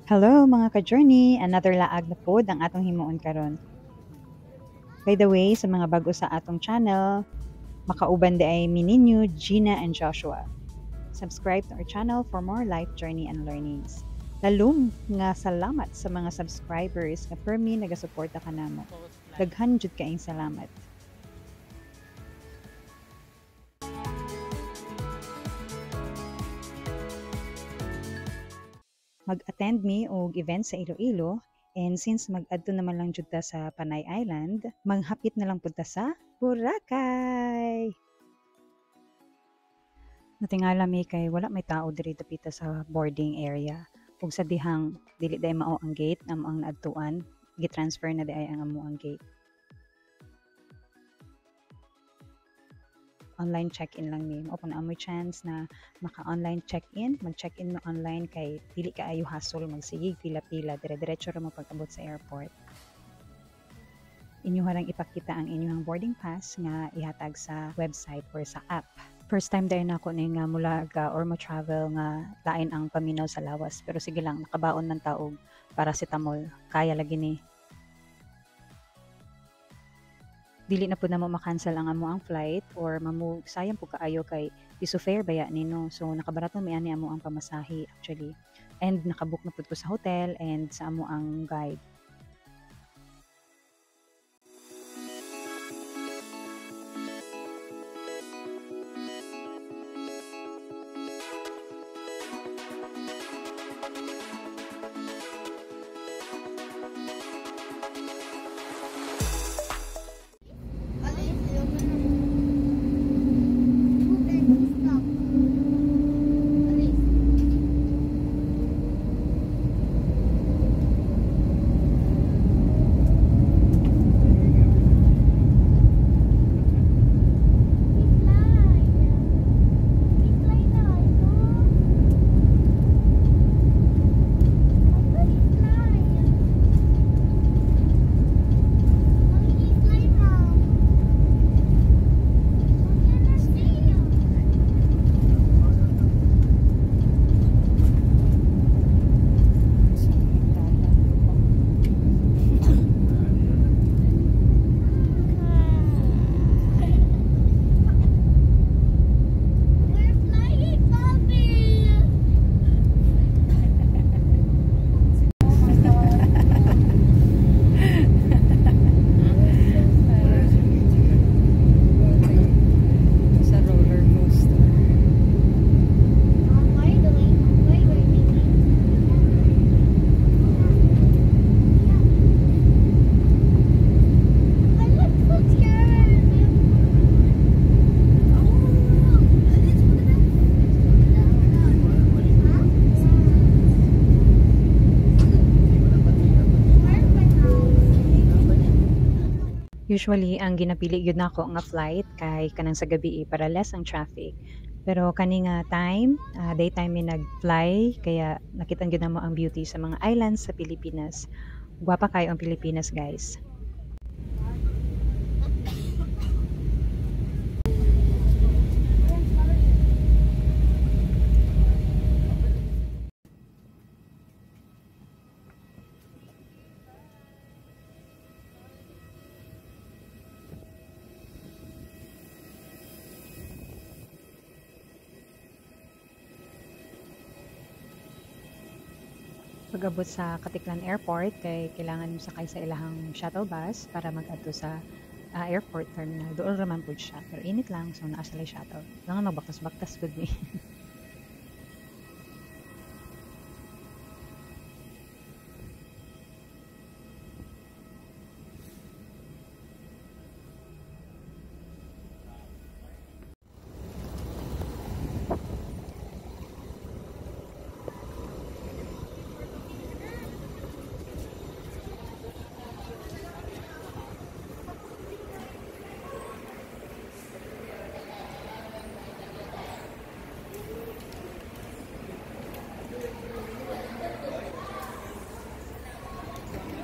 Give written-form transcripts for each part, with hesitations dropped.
Hello mga ka-journey! Another laag na pod ang atong himuon karon. By the way, sa mga bago sa atong channel, makauban di ay mininyo, Gina and Joshua. Subscribe to our channel for more life journey and learnings. Lalong nga salamat sa mga subscribers nga permi nagasuporta ka namo. Daghan jud kaayong salamat. Mag-attend mi og event sa Iloilo, and since mag-adto naman lang jud ta sa Panay Island, manghapit na lang pud ta sa Boracay. Natingala mi kay wala may tao diri dapita sa boarding area. Ug sa dihang dili day mao ang gate amo ang naadtuan, gi-transfer na day ang amo ang gate. Online check-in lang mi. Mao na amoy chance na maka-online check-in, mag-check-in mo online kay dili kaayo hassle magsigig pila-pila, dire-diretso ra mo pag-abot sa airport. Inyo harang ipakita ang inyong boarding pass nga ihatag sa website or sa app. First time dahil na ako nga mulaga or mo-travel nga lain ang paminaw sa lawas. Pero sige lang, nakabaon ng taog paracetamol. Kaya lagi ni. Dili na po na mo makancel ang amo ang flight or sayang po kaayo kay piso fare baya nino. So nakabarato mi ani amo ang pamasahe actually. And nakabook na pud ko sa hotel and sa amo ang guide. Usually, ang ginapili yun nako nga flight kay kanang sa gabi para less ang traffic. Pero kani nga time, daytime mi nag-fly kaya nakita gyud namo ang beauty sa mga islands sa Pilipinas. Gwapa kayo ang Pilipinas, guys. Pag-abot sa Katiklan Airport kay kailangan mo sakay sa ilahang shuttle bus para mag-adto sa airport terminal. Doon raman pud siya. Pero init lang, so naa sila shuttle. Langan magbaktas-baktas pud mi.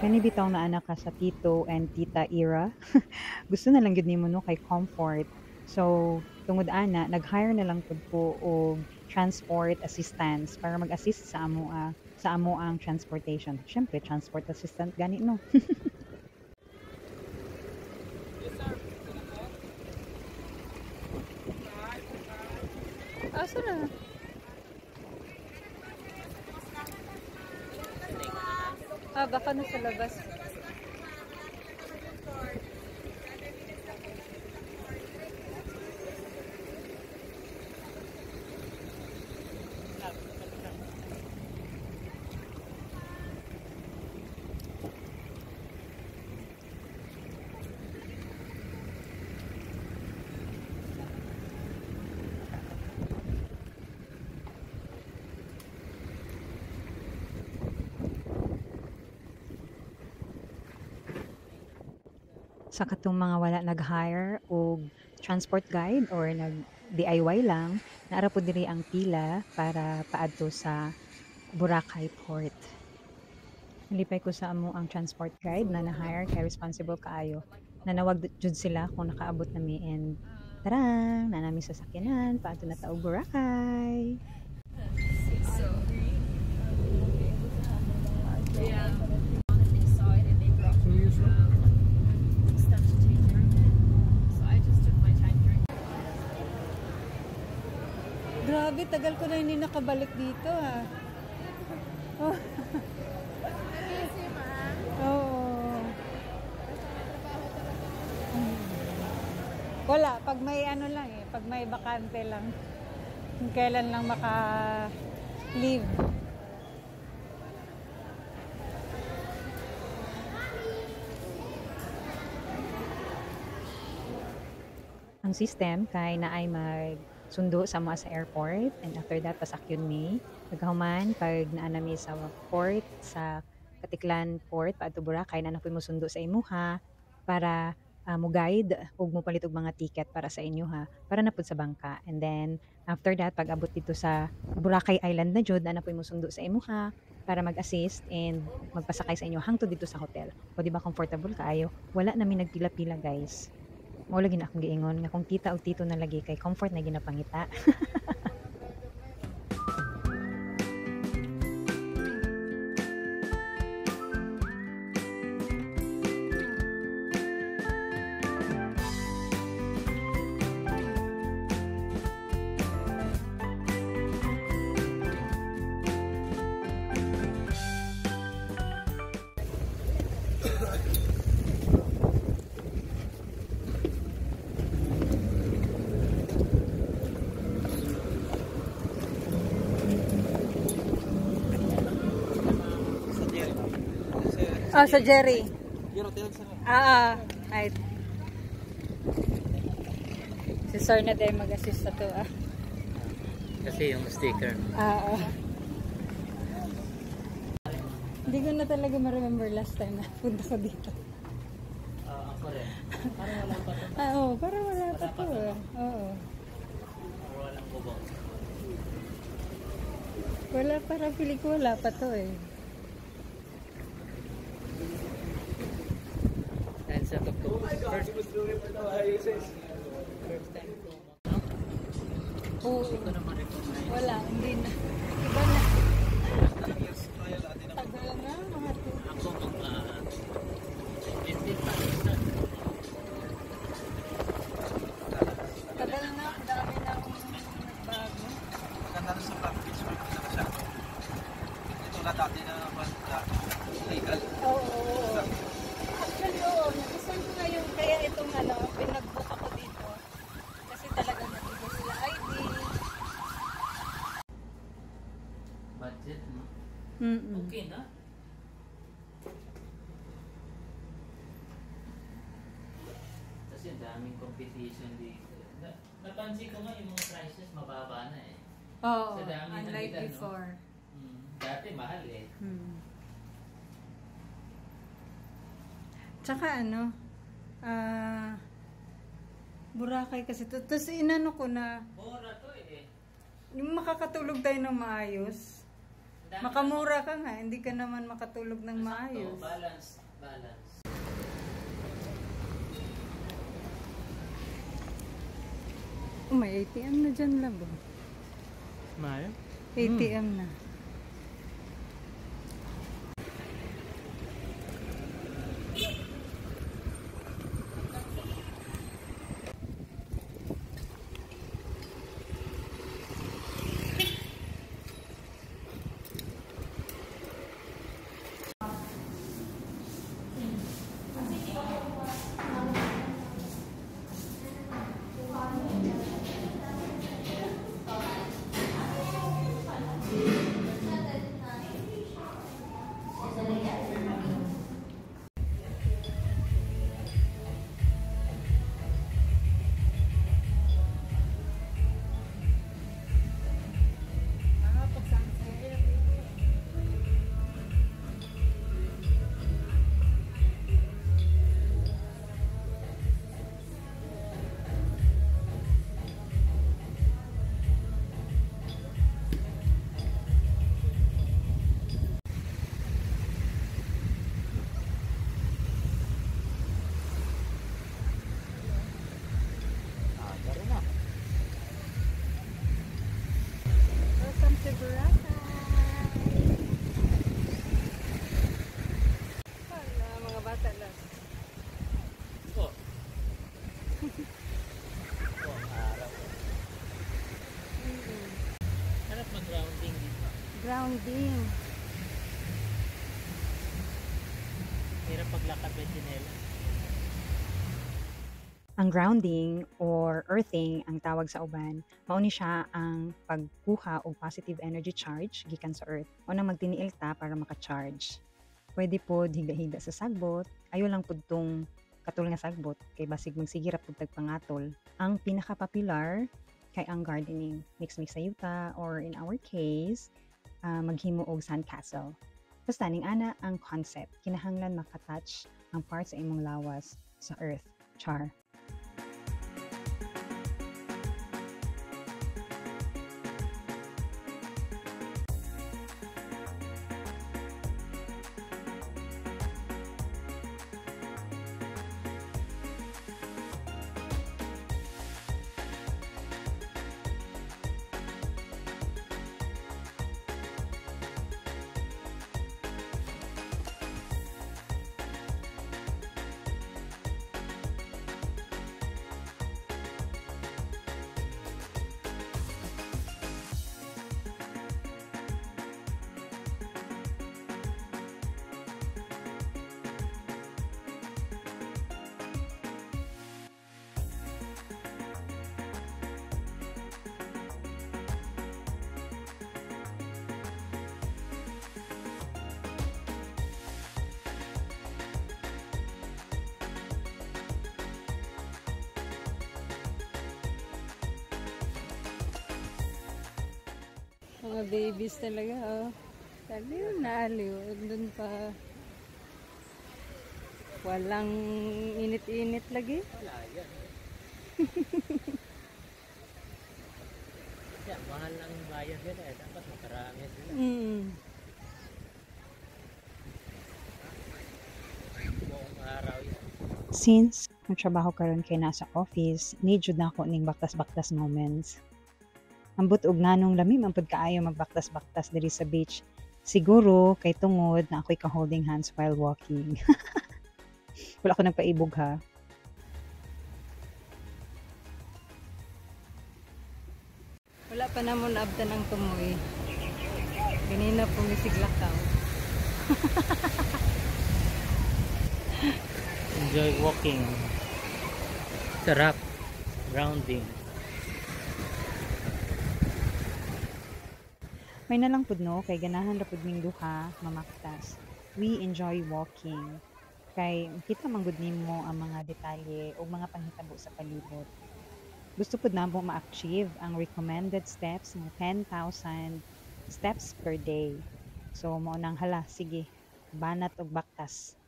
Kani bitaw na anak ka sa tito and tita era. Gusto na lang gid nimo no kay comfort. So tungod ana nag-hire na lang pud ko og transport assistance para mag-assist sa amo sa amo ang transportation. Syempre, transport assistant gani no. Asa na? Baka nasa labas. Sa katong mga wala nag-hire o transport guide or nag-DIY lang, naara po diri ang pila para paadto sa Boracay Port. Nalipay ko sa amo ang transport guide na na-hire kay responsible kaayo. Nanawag jud sila kung nakaabot nami and tarang, na nami sa sakyanan, paadto na taog Boracay. Grabe, tagal ko na hindi nakabalik dito ha. Oh. Oo. Wala, pag may ano lang eh, pag may bakante lang. Kung kailan lang maka-leave. Ang system kay naay magsundo sa mga sa airport and after that pasakyon mi naghuman pag naa nami sa port sa Katiklan Port paadto Boracay na napoy mo sundo sa imuha para mo guide ug mo palit og mga ticket para sa inyo ha para napud sa bangka and then after that pag abot dito sa Boracay Island na jud na napoy mo sundo sa imuha para mag-assist and magpasakay sa inyo hangtod dito sa hotel. O di ba comfortable kaayo? Wala namin nagpila-pila guys. Mao lagi na akong giingon nga kung tita o tito na lagi kay comfort na ginapangita. Oh, sa Jerry. Ay. Si Sir na din mag-assist sa to Kasi yung sticker. Hindi ko na talaga ma-remember last time na punta ko dito. Ako rin. Parang wala pa to. Parang wala pa to. Oo. Parang walang bubong. Wala, parang pili ko wala pa to eh. And sa tuktok. First time ko. Oo. Hindi ko naman recognize. Wala, hindi na. Iba na. Tagal na, mga to. Ako mga 15 pa. Tagal na, dami na akong nagbago. Ganda na sa package mo na siya. Ito na dati na legal. Oo. Actually, nagustuhan ko ngayon kaya itong pinag-book ako dito. Kasi talagang nabigay sila ID. Budget mo. Okay na. Kasi daming competition dito. Napansin ko nga yung mga prices mababa na eh. Oo, Sa dami ng unlike nila, no? before. Dati mahal eh. Tsaka Boracay kasi to. Tapos inano ko na, Mura to eh. yung makakatulog tayo ng maayos. Makamura ka nga, hindi ka naman makatulog ng maayos. Balance. May ATM na dyan, labo. Mayo? ATM na. grounding. Hirap paglakad ng tsinelas. Ang grounding or earthing ang tawag sa uban, mao ni siya ang pagkuha og positive energy charge gikan sa earth. O nang magtiniil ta para maka-charge. Pwede pod higa-higa sa sagbot, ayo lang pod tong katul nga sagbot kay basig magsigira pod tagpangatol. Ang pinaka-popular kay ang gardening, mix-mix sa yuta or in our case, maghimo og sandcastle. Basta ning ana ang concept, kinahanglan makatouch ang part sa imong lawas sa earth. Char. Mga babies talaga, oh. Aliw na aliw. Doon pa. Walang init-init lagi. Wala yan. Kaya mahal ang bayad nila eh. Dapat makarami sila. Buong araw yan. Since nagtrabaho karon kay nasa office, need jud nako ning baktas-baktas moments. Ambot og nganong lami man pud kaayo magbaktas-baktas diri sa beach. Siguro kay tungod na ako'y ka-holding hands while walking. Wala ko nagpaibog ha. Wala pa namon abtan ang tumoy. Ganina pumisiglakaw. Enjoy walking. Sarap. Grounding. May nalang pud no kay ganahan ra pud ming duha mamaktas. We enjoy walking. Kay kita man gud nimo ang mga detalye o mga panghitabo sa palibot. Gusto pud namo ma-achieve ang recommended steps ng 10,000 steps per day. So mao nang hala, sige, banat og baktas.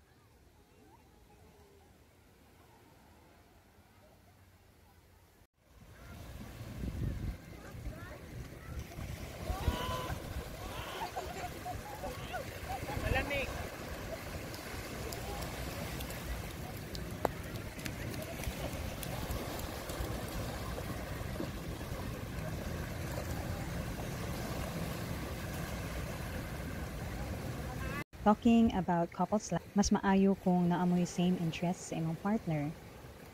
Talking about couples life, mas maayo kung naamoy same interests sa imong partner.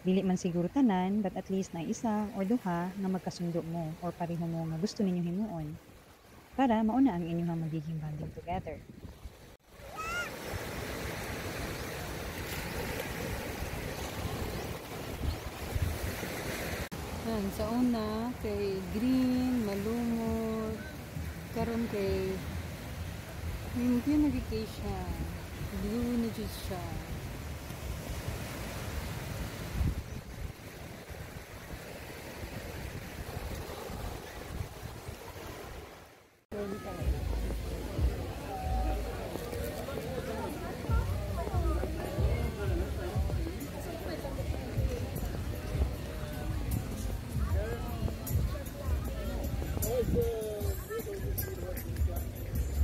Dili man siguro tanan, but at least na isa or duha nga magkasundo mo or pareho mo nga gusto ninyo himuon. Para mauna ang inyong magiging bonding together. Yan, sa una, kay green, malumot. Karon kay hindi nagigay siya. Blue na dyan siya.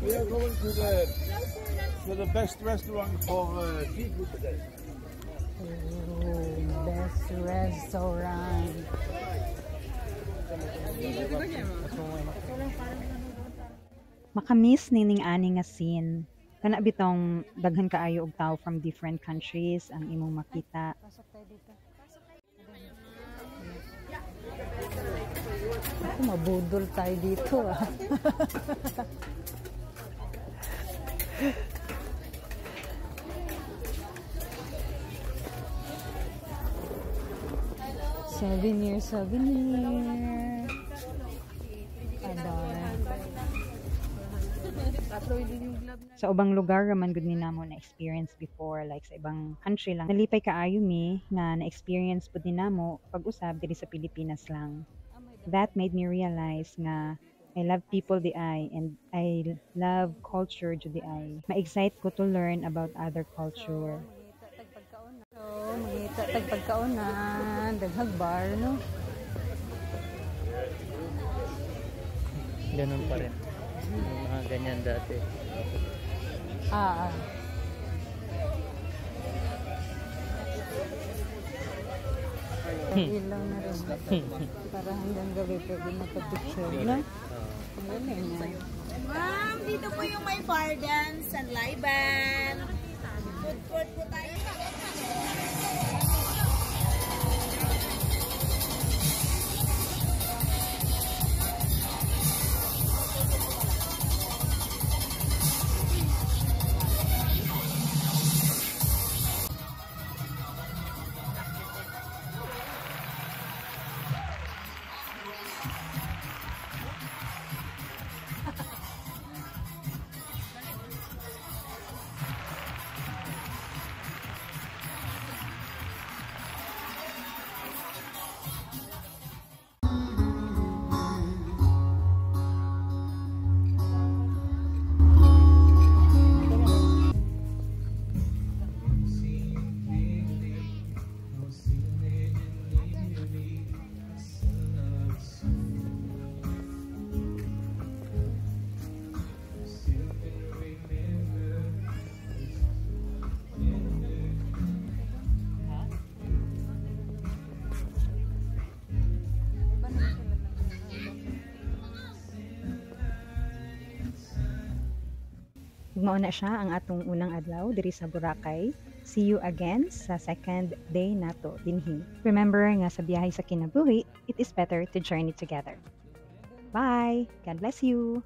We are going to the best restaurant for seafood today. Oh, best restaurant. Makamiss ning ani nga scene. Kana bitong daghan kaayo og tao from different countries ang imong makita. Ako, mabudol tayo dito ah. Souvenir. Sa ubang lugar raman gud ni namo na experience before, like sa ibang country lang. Nalipay kaayo mi nga na-experience pud ni namo pag-usab diri sa Pilipinas lang. That made me realize nga I love people di ay and I love culture di ay. Ma-excite ko to learn about other culture. Mangita tagpagkaunan, daghag bar, no? Ganun pa rin. Yung mga ganyan dati. Ilaw na rin. Para hanggang gabi pwede magpa-picture, no? Ang galing na. Ma'am, dito po yung may bar dance, Sanlayban. Food court po tayo. Mao na siya ang atong unang adlaw diri sa Boracay. See you again sa second day nato dinhi. Remember nga sa biyahe sa kinabuhi, it is better to journey together. Bye! God bless you!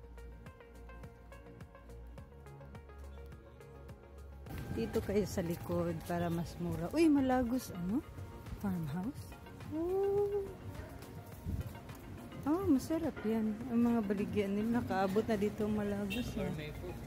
Dito kayo sa likod para mas mura. Uy, Malagos, ano? Farmhouse? Oh, masarap yan. Ang mga baligyan nila, nakaabot na dito ang Malagos. May food.